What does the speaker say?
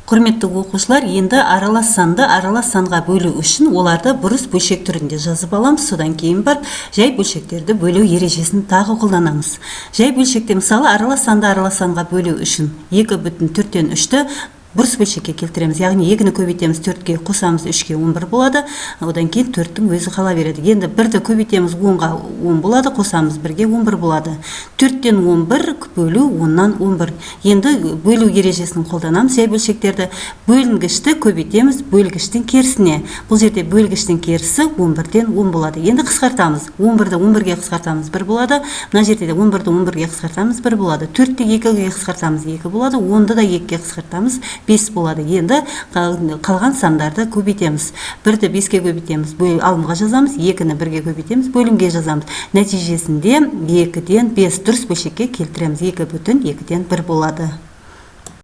Құрметті оқушылар, енді аралас санды аралас санға бөлу үшін оларды бұрыс бөлшек түрінде жазып аламыз. Содан кейін барып жай бөлшектерді бөлу ережесін тағы қолданамыз. Жай бөлшекте мысалы аралас санды аралас санға бөлу үшін 2/4-тен 3-ті бұрыс бөлшекке келтіреміз. Яғни 2-ні көбейтеміз 4-ке, қосамыз 3-ке 11 болады. Одан кейін 4-тің өзі қала береді. Енді 1-ді көбейтеміз 10-ға 10 болады, қосамыз 1-ге 11 болады. 4-тен 11 бөлу 10-нан 11. Енді бөлу ережесін қолданамыз. Жай бөлшектерді бөлінгішті көбейтеміз бөлгіштің керісіне. Бұл жерде бөлгіштің керісі 11-ден 10 болады. Енді қысқартамыз. 11-ді 11-ге қысқартамыз 1 болады. Мына жерде 11-ді 11-ге қысқартамыз 1 болады. 4-ті 2-ге қысқартамыз 2 болады. 10-ды да 2-ге қысқартамыз 5 болады. Енді қалған сандарды көбейтеміз. 1-ді 5-ке көбейтеміз, алымға жазамыз, 2-ні 1-ге көбейтеміз, бөлімге жазамыз. Нәтижесінде 2-ден 5 дұрыс бөлшекке келтіреміз. 2/2-ден 1 болады.